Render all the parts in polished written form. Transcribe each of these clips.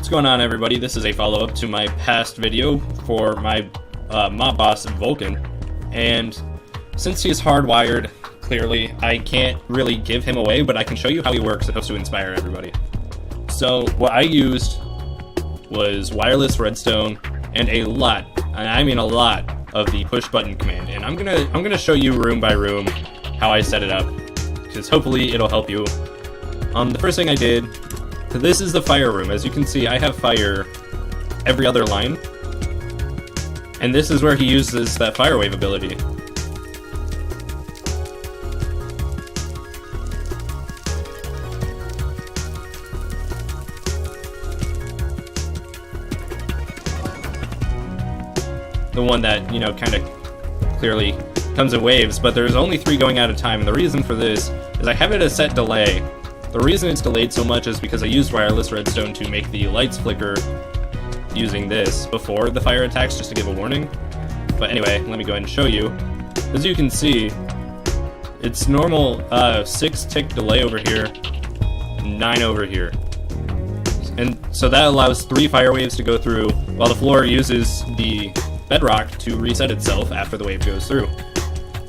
What's going on, everybody? This is a follow-up to my past video for my mob boss, Vulcan, and since he is hardwired, clearly, I can't really give him away, but I can show you how he works supposed to inspire everybody. So, what I used was wireless redstone and a lot, and I mean a lot, of the push button command, and I'm gonna show you room by room how I set it up, because hopefully it'll help you. The first thing I did, so this is the fire room. As you can see, I have fire every other line, and this is where he uses that fire wave ability. The one that, you know, kind of clearly comes in waves, but there's only 3 going at a time, and the reason for this is I have it a set delay. The reason it's delayed so much is because I used wireless redstone to make the lights flicker using this before the fire attacks, just to give a warning. But anyway, let me go ahead and show you. As you can see, it's normal 6 tick delay over here, 9 over here. And so that allows 3 fire waves to go through, while the floor uses the bedrock to reset itself after the wave goes through.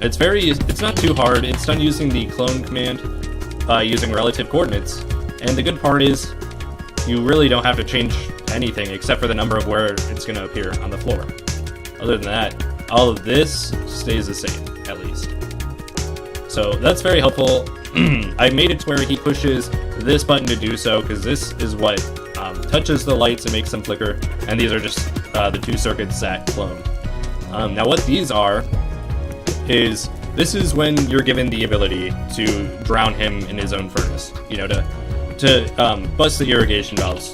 It's not too hard. It's done using the clone command, using relative coordinates, and the good part is you really don't have to change anything except for the number of where it's going to appear on the floor. Other than that, all of this stays the same, at least. So that's very helpful. I made it to where he pushes this button to do so, because this is what touches the lights and makes them flicker, and these are just the 2 circuits that clone. Now what these are is, this is when you're given the ability to drown him in his own furnace, you know, to bust the irrigation valves.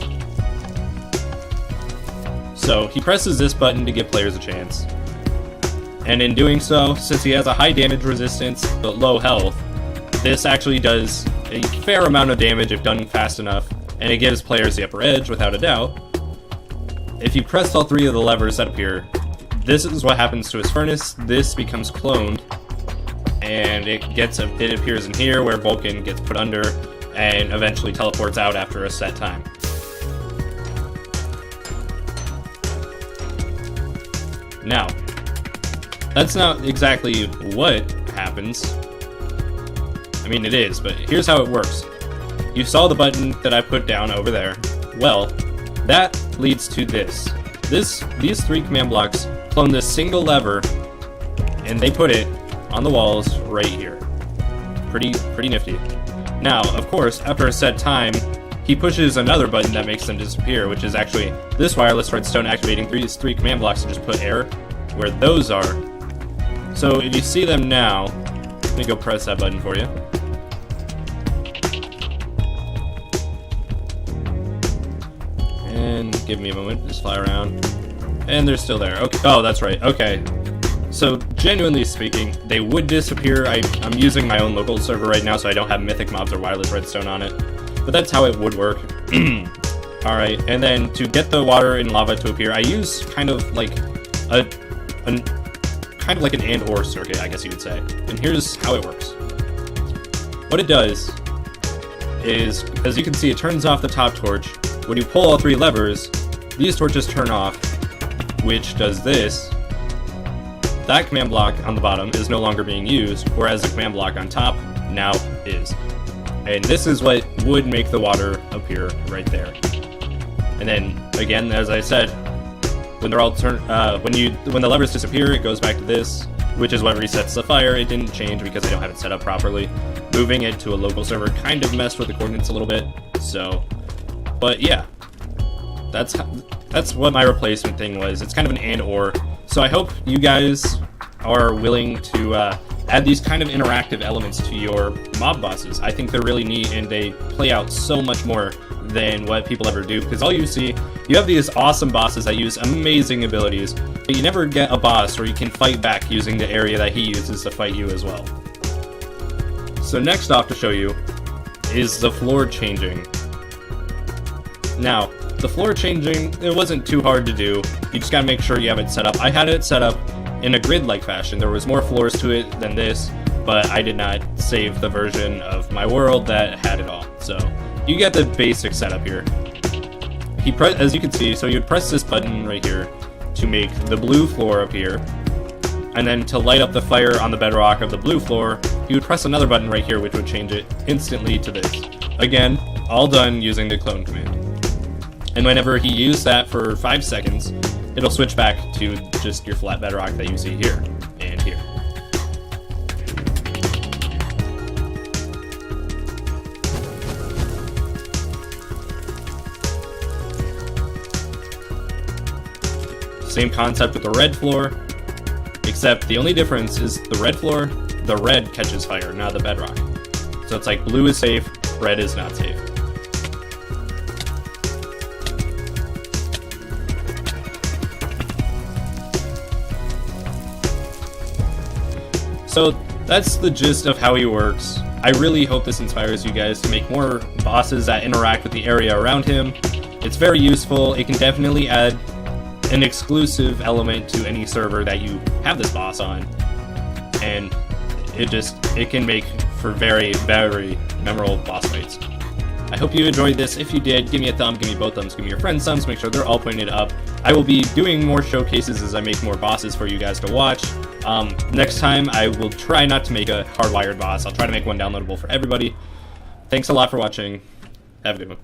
So he presses this button to give players a chance, and in doing so, since he has a high damage resistance but low health, this actually does a fair amount of damage if done fast enough, and it gives players the upper edge without a doubt. If you press all 3 of the levers that appear, this is what happens to his furnace. This becomes cloned, and it appears in here where Vulcan gets put under and eventually teleports out after a set time. Now, that's not exactly what happens. I mean, it is, but here's how it works. You saw the button that I put down over there. Well, that leads to this. These 3 command blocks clone this single lever, and they put it on the walls right here. Pretty nifty. Now, of course, after a set time, he pushes another button that makes them disappear, which is actually this wireless redstone activating these 3 command blocks to just put air where those are. So if you see them now, let me go press that button for you. And give me a moment, just fly around. And they're still there. Okay. Oh, that's right. Okay. So, genuinely speaking, they would disappear. I'm using my own local server right now, so I don't have Mythic mobs or wireless redstone on it. But that's how it would work. Alright, and then to get the water and lava to appear, I use kind of like an and/or circuit, I guess you would say. And here's how it works. What it does is, as you can see, it turns off the top torch. When you pull all 3 levers, these torches turn off, which does this. That command block on the bottom is no longer being used, whereas the command block on top now is. And this is what would make the water appear right there. And then, again, as I said, when they're all when the levers disappear, it goes back to this, which is what resets the fire. It didn't change because I don't have it set up properly. Moving it to a local server kind of messed with the coordinates a little bit, so... But yeah, that's what my replacement thing was. It's kind of an and/or. So I hope you guys are willing to add these kind of interactive elements to your mob bosses. I think they're really neat, and they play out so much more than what people ever do. Because all you see, you have these awesome bosses that use amazing abilities, but you never get a boss where you can fight back using the area that he uses to fight you as well. So next off to show you is the floor changing. Now, the floor changing, it wasn't too hard to do. You just gotta make sure you have it set up. I had it set up in a grid-like fashion. There was more floors to it than this, but I did not save the version of my world that had it all. So you get the basic setup here. as you can see, so you'd press this button right here to make the blue floor appear, and then to light up the fire on the bedrock of the blue floor, you would press another button right here which would change it instantly to this. Again, all done using the clone command. And whenever he used that for 5 seconds, it'll switch back to just your flat bedrock that you see here and here. Same concept with the red floor, except the only difference is the red floor, the red catches fire, not the bedrock. So it's like blue is safe, red is not safe. So that's the gist of how he works. I really hope this inspires you guys to make more bosses that interact with the area around him. It's very useful. It can definitely add an exclusive element to any server that you have this boss on, and it can make for very, very memorable boss fights. I hope you enjoyed this. If you did, give me a thumb, give me both thumbs, give me your friends' thumbs, make sure they're all pointed up. I will be doing more showcases as I make more bosses for you guys to watch. Next time, I will try not to make a hardwired boss. I'll try to make one downloadable for everybody. Thanks a lot for watching. Have a good one.